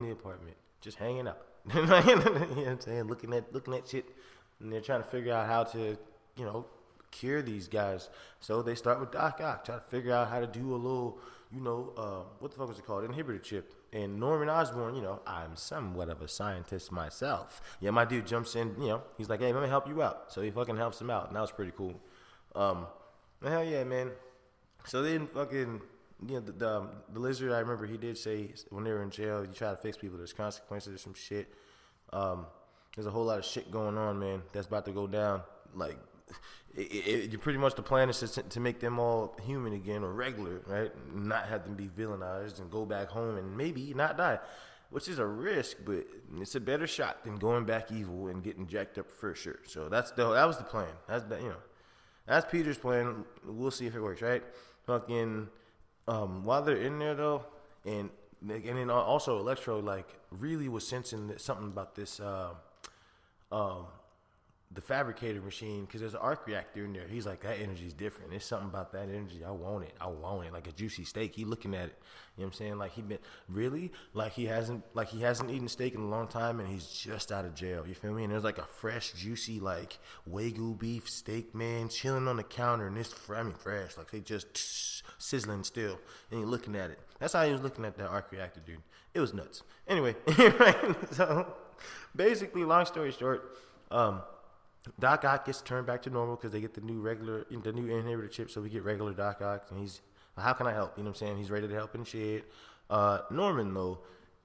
the apartment, just hanging out. You know what I'm saying? Looking at shit, and they're trying to figure out how to, you know, cure these guys. So they start with Doc Ock, try to figure out how to do a little, what the fuck was it called? Inhibitor chip. And Norman Osborn, I'm somewhat of a scientist myself. Yeah, my dude jumps in, he's like, hey, let me help you out. So he fucking helps him out, and that was pretty cool. Hell yeah, man. So then fucking, the lizard, I remember he did say when they were in jail, you try to fix people, there's consequences or some shit. There's a whole lot of shit going on, man, that's about to go down. Like, you pretty much the plan is to make them all human again or regular, right? Not have them be villainized and go back home and maybe not die, which is a risk, but it's a better shot than going back evil and getting jacked up for sure. So that was the plan. That's Peter's plan. We'll see if it works, right? Fucking while they're in there though, and then also Electro really was sensing something about this. The fabricator machine, because there's an arc reactor in there. He's like, that energy's different. There's something about that energy. I want it. Like a juicy steak. He looking at it. You know what I'm saying? Like he hasn't eaten steak in a long time, and he's just out of jail. You feel me? And there's like a fresh, juicy, like Wagyu beef steak, man, chilling on the counter, and it's fresh. Like they just sizzling still, and you're looking at it. That's how he was looking at that arc reactor, dude. It was nuts. Anyway, right? So basically, long story short, Doc Ock gets turned back to normal because they get the new inhibitor chip, so we get regular Doc Ock, and he's, how can I help? You know what I'm saying? He's ready to help and shit. Norman, though,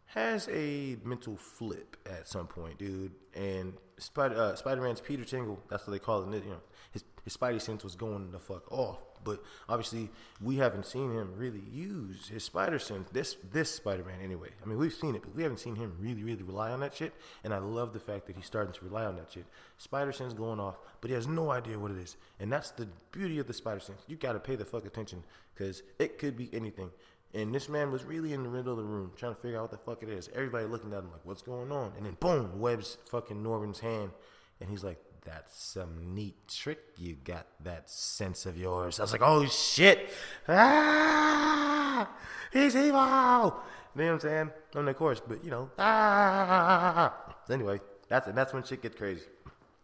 has a mental flip at some point, dude, and Spider-Man's Peter Tingle, that's what they call it, his Spidey sense was going the fuck off. But obviously, we haven't seen him really use his spider sense. This Spider-Man, anyway. I mean, we've seen it, but we haven't seen him really, really rely on that shit. And I love the fact that he's starting to rely on that shit. Spider sense going off, but he has no idea what it is. And that's the beauty of the spider sense. You got to pay the fuck attention, because it could be anything. And this man was really in the middle of the room trying to figure out what the fuck it is. Everybody looking at him like, what's going on? And then boom, webs fucking Norman's hand, and he's like, that's some neat trick you got, that sense of yours. I was like, oh shit. He's evil. You know what I'm saying? And of course, but Anyway, that's when shit gets crazy.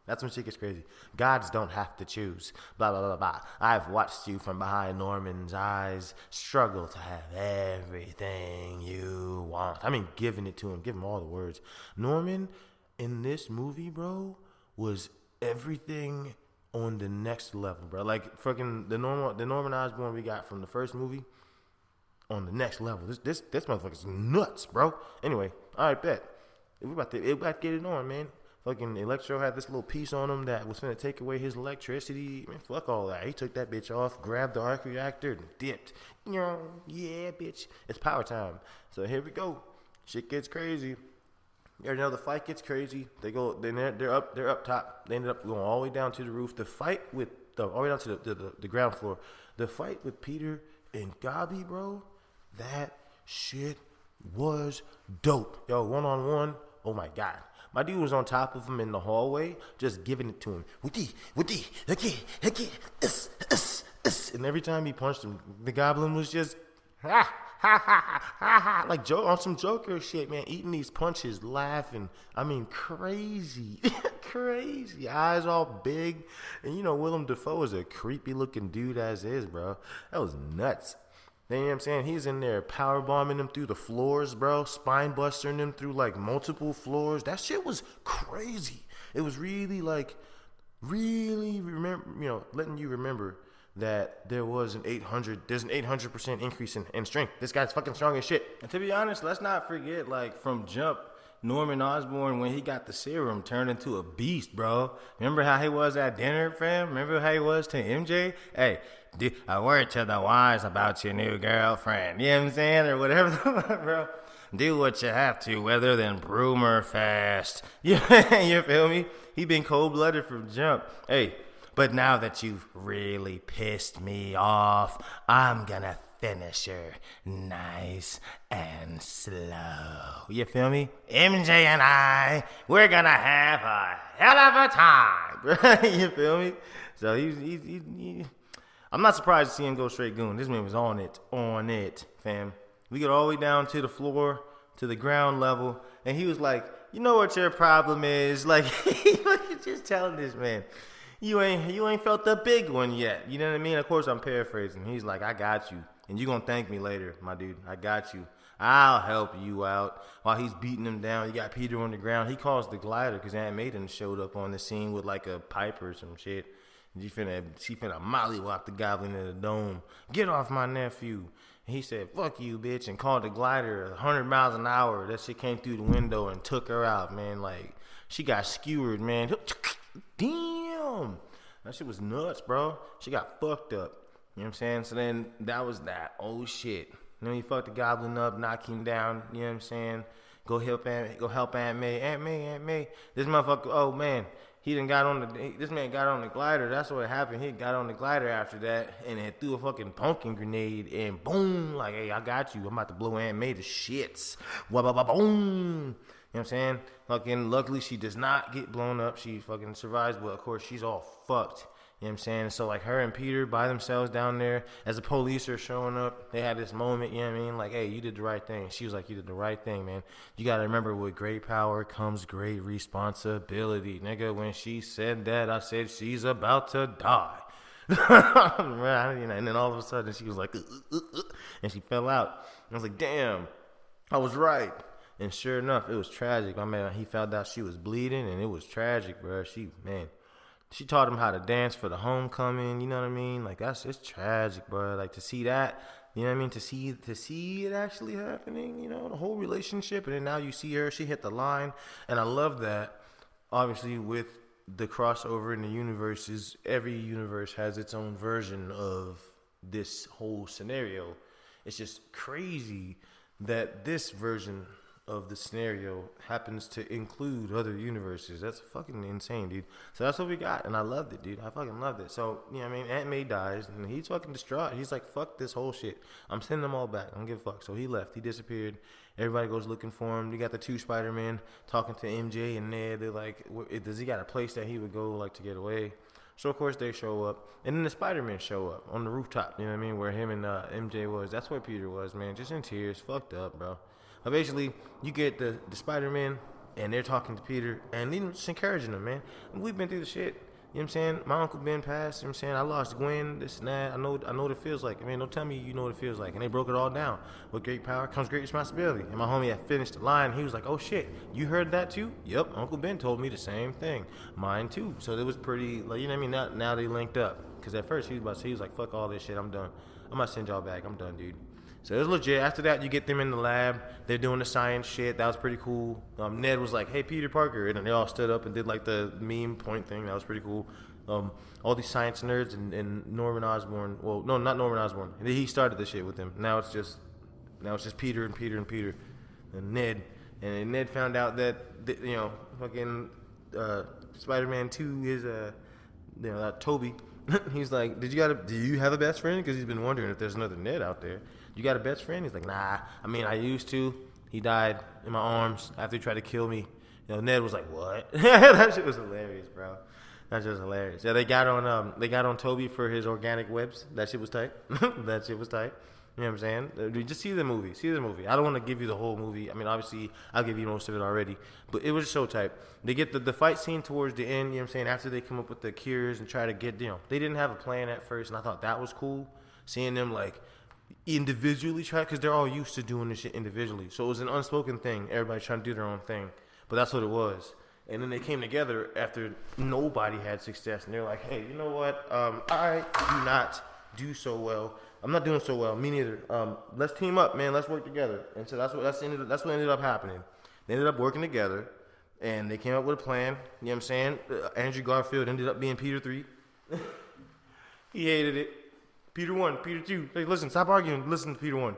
That's when shit gets crazy. Gods don't have to choose. Blah, blah, blah, blah. I've watched you from behind Norman's eyes struggle to have everything you want. I mean, giving it to him. Give him all the words. Norman, in this movie, bro, was everything on the next level, bro. Like fucking the Norman Osborn we got from the first movie on the next level. This motherfucker's nuts, bro. Anyway, all right, bet. We about to get it on, man. Fucking Electro had this little piece on him that was gonna take away his electricity. Man, fuck all that. He took that bitch off, grabbed the arc reactor, and dipped. Yeah, bitch. It's power time. So here we go. Shit gets crazy. The fight gets crazy. They're up top. They ended up going all the way down to the roof. The fight with all the way down to the ground floor. The fight with Peter and Gabi, bro, that shit was dope. Yo, 1-on-1. Oh my god. My dude was on top of him in the hallway, just giving it to him. And every time he punched him, the goblin was just like on some Joker shit, man. Eating these punches, laughing. I mean, crazy, crazy. Eyes all big, and Willem Dafoe is a creepy looking dude as is, bro. That was nuts. You know what I'm saying? He's in there power bombing them through the floors, bro. Spine busting them through like multiple floors. That shit was crazy. It was really remember, letting you remember that there's an 800% increase in strength. This guy's fucking strong as shit. And to be honest, let's not forget, like, from jump, Norman Osborn, when he got the serum, turned into a beast, bro. Remember how he was at dinner, fam? Remember how he was to MJ? Hey, a word to the wise about your new girlfriend. You know what I'm saying? Or whatever, bro. Do what you have to, whether than broom or fast. You feel me? He been cold-blooded from jump. Hey, but now that you've really pissed me off, I'm gonna finish her nice and slow. You feel me? MJ and we're gonna have a hell of a time. You feel me? So he I'm not surprised to see him go straight goon. This man was on it, fam. We get all the way down to the floor to the ground level, and he was like, "You know what your problem is?" Like, he was just telling this man, "You ain't felt the big one yet." You know what I mean? Of course, I'm paraphrasing. He's like, "I got you, and you gonna thank me later, my dude. I got you. I'll help you out." While he's beating him down, you got Peter on the ground. He calls the glider because Aunt May done showed up on the scene with like a pipe or some shit. She finna mollywop the goblin in the dome. "Get off my nephew." And he said, "Fuck you, bitch," and called the glider 100 miles an hour. That shit came through the window and took her out, man. Like, she got skewered, man. Damn. That shit was nuts, bro. She got fucked up. You know what I'm saying? So then that was that. Oh, shit. Then he fucked the goblin up, knock him down. You know what I'm saying? Go help Aunt May. Aunt May. This motherfucker, oh, man. This man got on the glider. That's what happened. He got on the glider after that and it threw a fucking pumpkin grenade and boom, like, "Hey, I got you. I'm about to blow Aunt May to shits." Boom. You know what I'm saying? Fucking, luckily she does not get blown up. She fucking survives, but of course she's all fucked. You know what I'm saying? So like her and Peter by themselves down there, as the police are showing up, they had this moment, you know what I mean? Like, "Hey, you did the right thing." She was like, "You did the right thing, man. You gotta remember, with great power comes great responsibility." Nigga, when she said that, I said, she's about to die. And then all of a sudden she was like, and she fell out. I was like, damn, I was right. And sure enough, it was tragic. My man, he found out she was bleeding, and it was tragic, bro. She taught him how to dance for the homecoming. You know what I mean? Like, it's tragic, bro. Like, to see that, you know what I mean? To see it actually happening, you know, the whole relationship. And then now you see her, she hit the line. And I love that, obviously, with the crossover in the universes. Every universe has its own version of this whole scenario. It's just crazy that this version of the scenario happens to include other universes. That's fucking insane, dude. So that's what we got, and I loved it, dude. I fucking loved it. So, you know what I mean? Aunt May dies, and he's fucking distraught. He's like, "Fuck this whole shit. I'm sending them all back. I don't give a fuck." So he left. He disappeared. Everybody goes looking for him. You got the two Spider-Men talking to MJ and Ned. They're like, does he got a place that he would go, like, to get away? So, of course, they show up. And then the Spider-Men show up on the rooftop, you know what I mean, where him and MJ was. That's where Peter was, man. Just in tears. Fucked up, bro. But basically, you get the Spider-Man, and they're talking to Peter, and they're just encouraging him, man. And we've been through the shit. You know what I'm saying? My Uncle Ben passed. You know what I'm saying? I lost Gwen, this and that. I know what it feels like. I mean, don't tell me you know what it feels like. And they broke it all down. With great power comes great responsibility. And my homie had finished the line. He was like, "Oh, shit. You heard that, too?" "Yep. Uncle Ben told me the same thing. Mine, too." So it was pretty, like, you know what I mean? Now they linked up. Because at first, he was like, "Fuck all this shit. I'm done. I'm going to send y'all back. I'm done, dude." So it was legit. After that, you get them in the lab. They're doing the science shit. That was pretty cool. Ned was like, "Hey, Peter Parker." And then they all stood up and did like the meme point thing. That was pretty cool. All these science nerds and Norman Osborn. Well, no, not Norman Osborn. He started the shit with them. Now it's just Peter and Peter and Peter and Ned. And then Ned found out that, you know, fucking Spider-Man 2 is, you know, Toby. He's like, "Do you have a best friend?" Because he's been wondering if there's another Ned out there. "You got a best friend?" He's like, "Nah. I mean, I used to. He died in my arms after he tried to kill me." You know, Ned was like, "What?" That shit was hilarious, bro. That's just hilarious. Yeah, they got on Toby for his organic webs. That shit was tight. That shit was tight. You know what I'm saying? Just see the movie. See the movie. I don't want to give you the whole movie. I mean, obviously, I'll give you most of it already. But it was so tight. They get the fight scene towards the end, you know what I'm saying, after they come up with the cures and try to get, you know, they didn't have a plan at first, and I thought that was cool. Seeing them, like, individually try, because they're all used to doing this shit individually. So it was an unspoken thing. Everybody trying to do their own thing. But that's what it was. And then they came together after nobody had success, and they're like, "Hey, you know what? I do not do so well. I'm not doing so well. Me neither. Let's team up, man. Let's work together." And so that's what ended up happening. They ended up working together, and they came up with a plan. You know what I'm saying? Andrew Garfield ended up being Peter 3. He hated it. Peter 1, Peter 2. Hey, listen, stop arguing. Listen to Peter 1.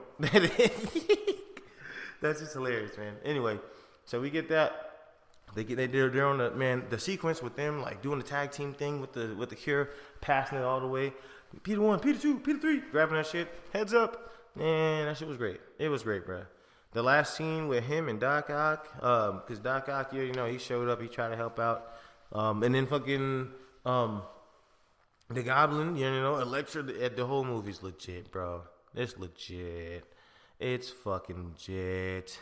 That's just hilarious, man. Anyway, so we get that. They're on the sequence with them, like, doing the tag team thing with the cure, passing it all the way. Peter 1, Peter 2, Peter 3, grabbing that shit, heads up. Man, that shit was great. It was great, bro. The last scene with him and Doc Ock, because Doc Ock, you know, he showed up, he tried to help out. And then fucking the Goblin, you know, Elektra, the whole movie's legit, bro. It's legit. It's fucking legit.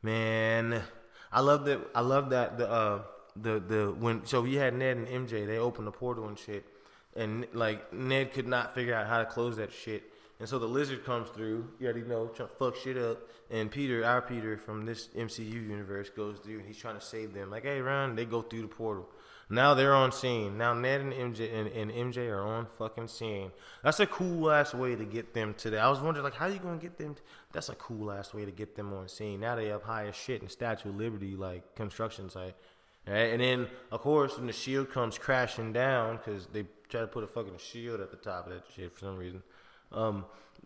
Man, I love that. I love that the when so you had Ned and MJ, they opened the portal and shit, and like Ned could not figure out how to close that shit, and so the lizard comes through. You already know, trying to fuck shit up, and Peter, our Peter from this MCU universe, goes through and he's trying to save them. Like, hey, Ron, they go through the portal. Now they're on scene. Now Ned and MJ are on fucking scene. That's a cool ass way to get them to that. I was wondering like how you gonna get them. That's a cool ass way to get them on scene. Now they up high as shit in Statue of Liberty like construction site. Right? And then of course when the shield comes crashing down because they try to put a fucking shield at the top of that shit for some reason.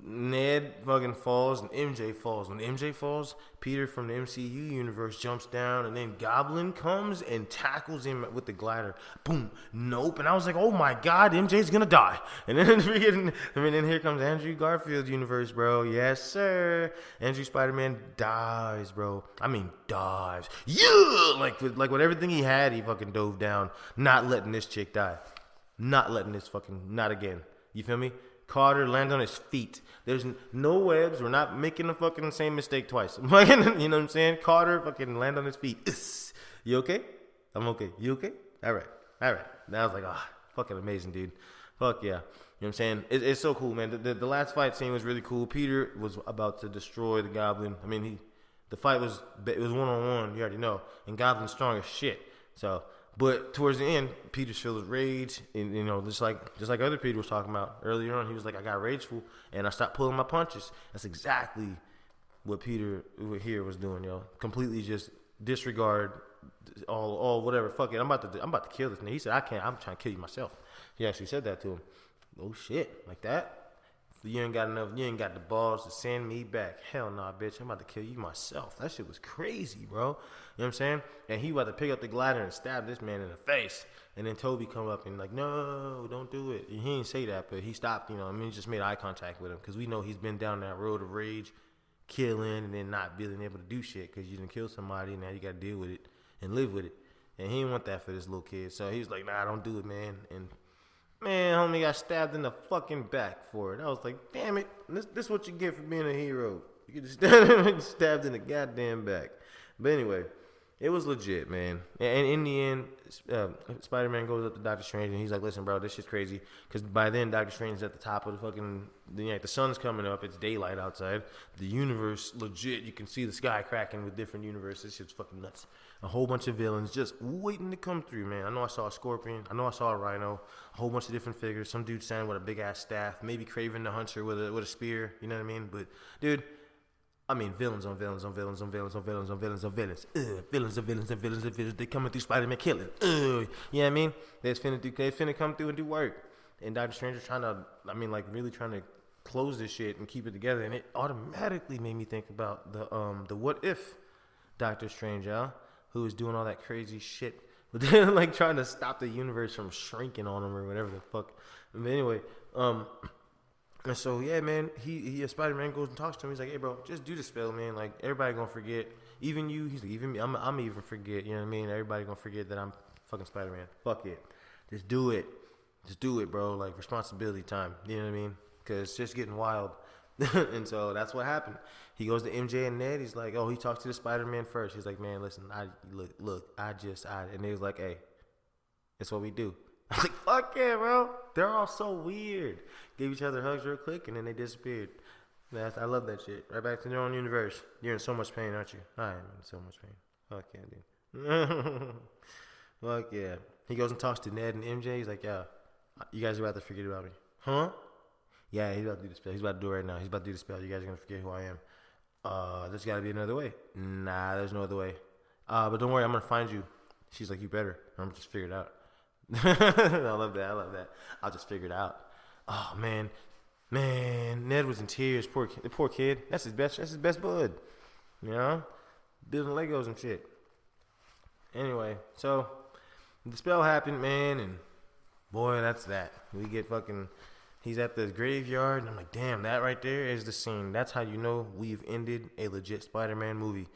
Ned fucking falls and MJ falls. When MJ falls, Peter from the MCU universe jumps down, and then Goblin comes and tackles him with the glider. Boom, nope. And I was like, oh my god, MJ's gonna die. And then here comes Andrew Garfield universe, bro. Yes, sir. Andrew Spider-Man dies, bro. I mean, dives. Yeah, like with everything he had, he fucking dove down, not letting this chick die, not letting this fucking not again. You feel me? Carter lands on his feet. There's no webs. We're not making the fucking same mistake twice. You know what I'm saying? Carter fucking land on his feet. You okay? I'm okay. You okay? All right. And I was like, fucking amazing, dude. Fuck yeah. You know what I'm saying? It's so cool, man. The last fight scene was really cool. Peter was about to destroy the Goblin. I mean, the fight was one-on-one. You already know. And Goblin's strong as shit. So... But towards the end, Peter's filled with rage, and just like other Peter was talking about earlier on, he was like, "I got rageful, and I stopped pulling my punches." That's exactly what Peter here was doing, yo. Completely just disregard all whatever. Fuck it, I'm about to kill this nigga. He said, "I can't. I'm trying to kill you myself." He actually said that to him. Oh shit, like that. You ain't got the balls to send me back. Hell nah, bitch. I'm about to kill you myself. That shit was crazy, bro. You know what I'm saying? And he about to pick up the glider and stab this man in the face. And then Toby come up and like, no, don't do it. And he didn't say that, but he stopped, he just made eye contact with him. Because we know he's been down that road of rage, killing, and then not being able to do shit. Because you didn't kill somebody, and now you got to deal with it and live with it. And he didn't want that for this little kid. So he's like, nah, don't do it, man. And man, homie got stabbed in the fucking back for it. I was like, damn it. This is what you get for being a hero. You get stabbed in the goddamn back. But anyway, it was legit, man. And in the end, Spider-Man goes up to Doctor Strange and he's like, listen, bro, this shit's crazy. Because by then, Doctor Strange is at the top of the fucking, the sun's coming up. It's daylight outside. The universe, legit, you can see the sky cracking with different universes. This shit's fucking nuts. A whole bunch of villains just waiting to come through, man. I know I saw a Scorpion. I know I saw a Rhino. A whole bunch of different figures. Some dude standing with a big-ass staff. Maybe Kraven the Hunter with a spear. You know what I mean? But, dude, I mean, villains on villains on villains on villains on villains on villains on villains. Villains and villains and villains and villains. They coming through Spider-Man killing. You know what I mean? They finna come through and do work. And Doctor Strange is trying to, really trying to close this shit and keep it together. And it automatically made me think about the what if Doctor Strange, y'all, who was doing all that crazy shit, but then like trying to stop the universe from shrinking on him or whatever the fuck. But anyway, and so yeah, man, he Spider-Man goes and talks to him. He's like, hey, bro, just do the spell, man. Like everybody gonna forget, even you. He's like, even me. I'm even forget. You know what I mean? Everybody gonna forget that I'm fucking Spider-Man. Fuck it, just do it, bro. Like responsibility time. You know what I mean? Because it's just getting wild. And so that's what happened. He goes to MJ and Ned. He's like, he talks to the Spider-Man first. He's like, man, listen, and they was like, hey, that's what we do. I was like, fuck yeah, bro. They're all so weird. Gave each other hugs real quick, and then they disappeared. I love that shit. Right back to their own universe. You're in so much pain, aren't you? I am in so much pain. Fuck yeah, dude. Fuck yeah. He goes and talks to Ned and MJ. He's like, yeah, you guys are about to forget about me. Huh? Yeah, he's about to do the spell. He's about to do it right now. He's about to do the spell. You guys are going to forget who I am. There's got to be another way. Nah, there's no other way. But don't worry, I'm going to find you. She's like, you better. I'm going to just figure it out. I love that. I'll just figure it out. Oh, man. Ned was in tears. Poor kid. That's his best bud. You know? Building Legos and shit. Anyway, so the spell happened, man, and boy, that's that. We get fucking... He's at the graveyard, and I'm like, damn, that right there is the scene. That's how you know we've ended a legit Spider-Man movie.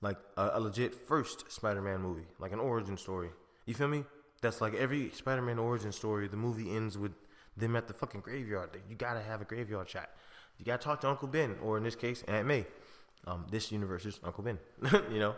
Like, a legit first Spider-Man movie. Like an origin story. You feel me? That's like every Spider-Man origin story, the movie ends with them at the fucking graveyard. You gotta have a graveyard shot. You gotta talk to Uncle Ben, or in this case, Aunt May. This universe is Uncle Ben. You know.